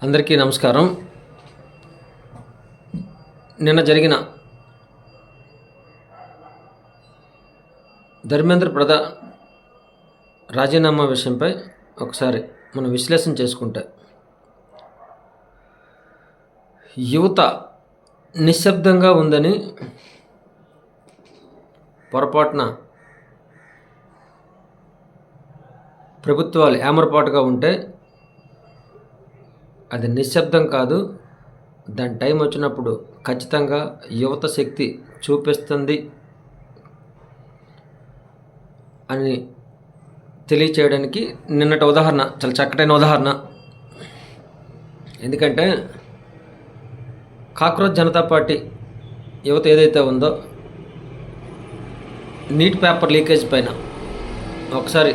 అందరికీ నమస్కారం. నిన్న జరిగిన ధర్మేంద్ర ప్రధాన్ రాజీనామా విషయంపై ఒకసారి మనం విశ్లేషణ చేసుకుంటే, యువత నిశ్శబ్దంగా ఉందని పొరపాటున ప్రభుత్వాలు ఏమరపాటుగా ఉంటే అది నిశ్శబ్దం కాదు. దాని టైం వచ్చినప్పుడు ఖచ్చితంగా యువత శక్తి చూపిస్తుంది అని తెలియచేయడానికి నిన్నటి ఉదాహరణ చాలా చక్కటైన ఉదాహరణ. ఎందుకంటే కాక్రోచ్ జనతా పార్టీ యువత ఏదైతే ఉందో, నీట్ పేపర్ లీకేజ్ పైన ఒకసారి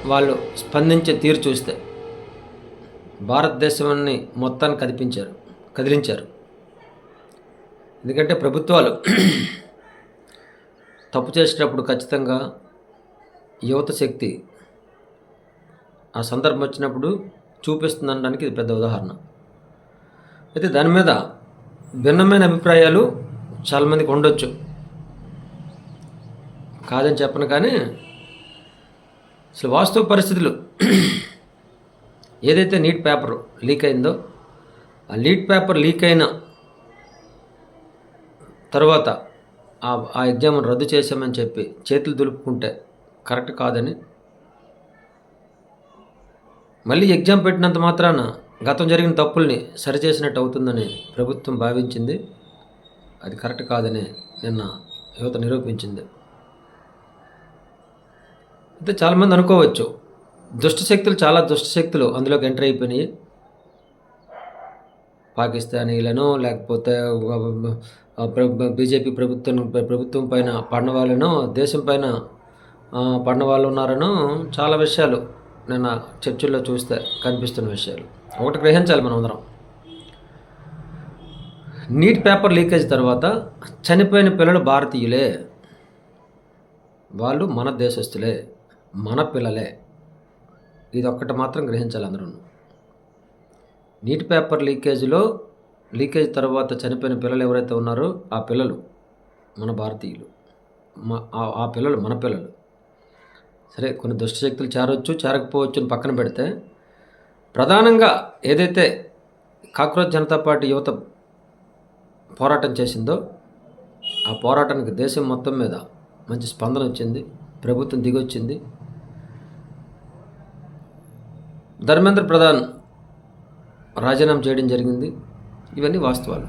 వాళ్ళు స్పందించే తీరు చూస్తే భారతదేశాన్ని మొత్తాన్ని కదిలించారు. ఎందుకంటే ప్రభుత్వాలు తప్పు చేసేటప్పుడు ఖచ్చితంగా యువత శక్తి ఆ సందర్భం వచ్చినప్పుడు చూపిస్తుంది అనడానికి ఇది పెద్ద ఉదాహరణ. అయితే దాని మీద భిన్నమైన అభిప్రాయాలు చాలామందికి ఉండొచ్చు, కాదని చెప్పను. కానీ అసలు వాస్తవ పరిస్థితులు ఏదైతే నీట్ పేపర్ లీక్ అయిందో, ఆ నీట్ పేపర్ లీక్ అయిన తర్వాత ఆ ఎగ్జామ్ రద్దు చేశామని చెప్పి చేతులు దులుపుకుంటే కరెక్ట్ కాదని, మళ్ళీ ఎగ్జామ్ పెట్టినంత మాత్రాన గతం జరిగిన తప్పుల్ని సరిచేసినట్టు అవుతుందని ప్రభుత్వం భావించింది. అది కరెక్ట్ కాదని నిన్న యువత నిరూపించింది. అయితే చాలామంది అనుకోవచ్చు, చాలా దుష్ట శక్తులు అందులోకి ఎంటర్ అయిపోయినాయి. పాకిస్తానీలను, లేకపోతే బీజేపీ ప్రభుత్వం పైన పడిన వాళ్ళను, దేశం పైన పడిన వాళ్ళు ఉన్నారనో చాలా విషయాలు నిన్న చర్చల్లో చూస్తే కనిపిస్తున్న విషయాలు. ఒకటి గ్రహించాలి మనం అందరం, నీట్ పేపర్ లీకేజ్ తర్వాత చనిపోయిన పిల్లలు భారతీయులే, వాళ్ళు మన దేశస్తులే, మన పిల్లలే. ఇది ఒక్కటి మాత్రం గ్రహించాలి అందరూ. నీట్ పేపర్ లీకేజ్ తర్వాత చనిపోయిన పిల్లలు ఎవరైతే ఉన్నారో ఆ పిల్లలు మన భారతీయులు, ఆ పిల్లలు మన పిల్లలు. సరే, కొన్ని దుష్టశక్తులు చేరకపోవచ్చు అని పక్కన పెడితే, ప్రధానంగా ఏదైతే కాక్రోచ్ జనతా పార్టీ యువత పోరాటం చేసిందో ఆ పోరాటానికి దేశం మొత్తం మీద మంచి స్పందన వచ్చింది, ప్రభుత్వం దిగొచ్చింది. ధర్మేంద్ర ప్రధాన్ రాజీనామా చేయడం జరిగింది. ఇవన్నీ వాస్తవాలు.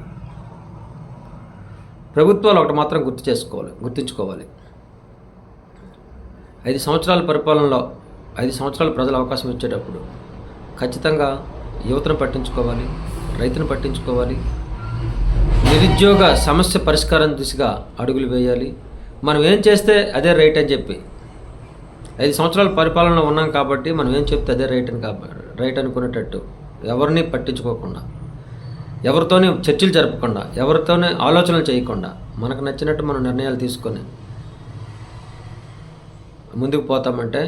ప్రభుత్వాలు ఒకటి మాత్రం గుర్తుంచుకోవాలి. 5 సంవత్సరాల పరిపాలనలో 5 సంవత్సరాలు ప్రజలు అవకాశం ఇచ్చేటప్పుడు ఖచ్చితంగా యువతను పట్టించుకోవాలి, రైతును పట్టించుకోవాలి, నిరుద్యోగ సమస్య పరిష్కారం దిశగా అడుగులు వేయాలి. మనం ఏం చేస్తే అదే రైట్ అని చెప్పి 5 సంవత్సరాల పరిపాలనలో ఉన్నాం కాబట్టి మనం ఏం చెప్తే అదే రైట్ అనుకునేటట్టు ఎవరిని పట్టించుకోకుండా, ఎవరితోనే చర్చలు జరపకుండా, ఎవరితోనే ఆలోచనలు చేయకుండా మనకు నచ్చినట్టు మనం నిర్ణయాలు తీసుకొని ముందుకు పోతామంటే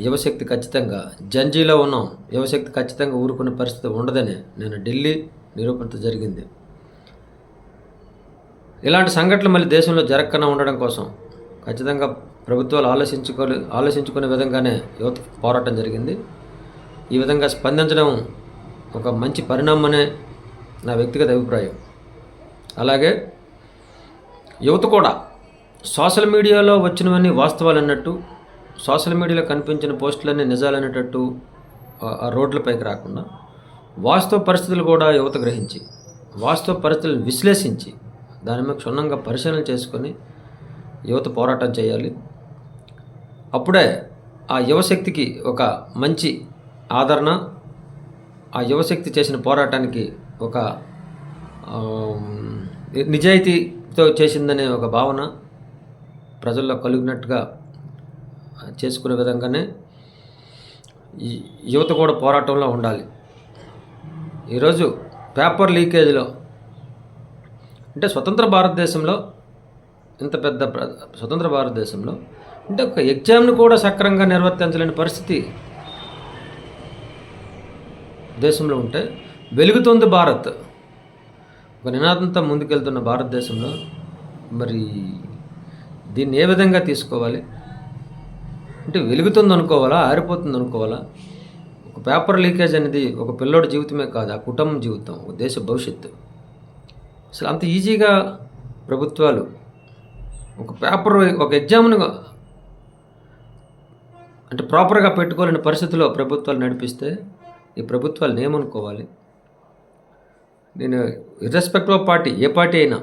యువశక్తి ఖచ్చితంగా జంజీలో ఉన్నాం. యువశక్తి ఖచ్చితంగా ఊరుకునే పరిస్థితి ఉండదని నేను ఢిల్లీ నిరూపణతో జరిగింది. ఇలాంటి సంఘటనలు మళ్ళీ దేశంలో జరగకుండా ఉండడం కోసం ఖచ్చితంగా ప్రభుత్వాలు ఆలోచించుకునే విధంగానే యువత పోరాటం జరిగింది. ఈ విధంగా స్పందించడం ఒక మంచి పరిణామమనే నా వ్యక్తిగత అభిప్రాయం. అలాగే యువత కూడా సోషల్ మీడియాలో వచ్చినవన్నీ వాస్తవాలు అన్నట్టు, సోషల్ మీడియాలో కనిపించిన పోస్టులన్నీ నిజాలు అనేటట్టు ఆ రోడ్లపైకి రాకుండా వాస్తవ పరిస్థితులు కూడా యువత గ్రహించి, వాస్తవ పరిస్థితులను విశ్లేషించి దాని మీద క్షుణ్ణంగా పరిశీలన చేసుకొని యువత పోరాటం చేయాలి. అప్పుడే ఆ యువశక్తికి ఒక మంచి ఆదరణ, ఆ యువశక్తి చేసిన పోరాటానికి ఒక నిజాయితీతో చేసిందనే ఒక భావన ప్రజల్లో కలిగినట్టుగా చేసుకునే విధంగానే ఈ యువత కూడా పోరాటంలో ఉండాలి. ఈరోజు పేపర్ లీకేజ్లో అంటే స్వతంత్ర భారతదేశంలో అంటే ఒక ఎగ్జామ్ను కూడా సక్రమంగా నిర్వర్తించలేని పరిస్థితి దేశంలో ఉంటే వెలుగుతుంది భారత్. ఒక నినాదంతో ముందుకెళ్తున్న భారతదేశంలో మరి దీన్ని ఏ విధంగా తీసుకోవాలి? అంటే వెలుగుతుంది అనుకోవాలా, ఆరిపోతుంది అనుకోవాలా? ఒక పేపర్ లీకేజ్ అనేది ఒక పిల్లోడి జీవితమే కాదు, ఆ కుటుంబం జీవితం, ఒక దేశ భవిష్యత్తు. అసలు అంత ఈజీగా ప్రభుత్వాలు ఒక పేపర్, ఒక ఎగ్జామ్ను అంటే ప్రాపర్గా పెట్టుకోలేని పరిస్థితిలో ప్రభుత్వాలు నడిపిస్తే ఈ ప్రభుత్వాలను ఏమనుకోవాలి? నేను irrespective of party, A party అయినా,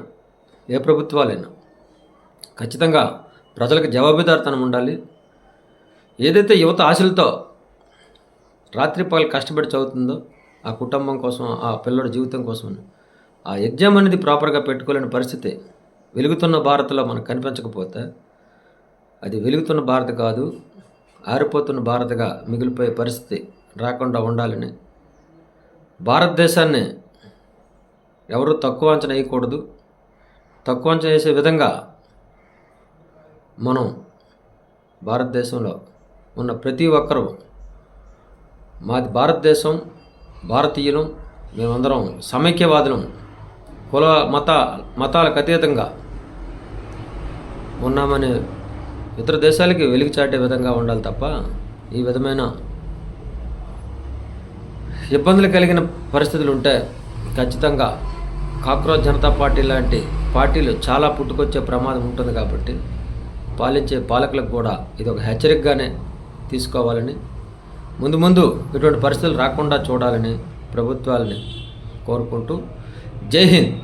ఏ ప్రభుత్వాలైనా ఖచ్చితంగా ప్రజలకు జవాబుదారితనం ఉండాలి. ఏదైతే యువత ఆశలతో రాత్రి పగలు కష్టపడి చదువుతుందో ఆ కుటుంబం కోసం, ఆ పిల్లడి జీవితం కోసం, ఆ ఎగ్జామ్ అనేది ప్రాపర్గా పెట్టుకోలేని పరిస్థితి వెలుగుతున్న భారత్లో మనకు కనిపించకపోతే అది వెలుగుతున్న భారత్ కాదు, ఆరిపోతున్న భారత్గా మిగిలిపోయే పరిస్థితి రాకుండా ఉండాలని, భారతదేశాన్ని ఎవరు తక్కువ అంచనా వేయకూడదు. తక్కువ అంచనా వేసే విధంగా మనం భారతదేశంలో ఉన్న ప్రతి ఒక్కరూ మాది భారతదేశం, భారతీయులం, మేమందరం సమైక్యవాదులం, కుల మతాలకు అతీతంగా ఉన్నామని ఇతర దేశాలకి వెలుగు చాటే విధంగా ఉండాలి తప్ప ఈ విధమైన ఇబ్బందులు కలిగిన పరిస్థితులు ఉంటే ఖచ్చితంగా కాక్రోచ్ జనతా పార్టీ లాంటి పార్టీలు చాలా పుట్టుకొచ్చే ప్రమాదం ఉంటుంది. కాబట్టి పాలించే పాలకులకు కూడా ఇది ఒక హెచ్చరికగానే తీసుకోవాలని, ముందు ఇటువంటి పరిస్థితులు రాకుండా చూడాలని ప్రభుత్వాలని కోరుకుంటూ, జై హింద్.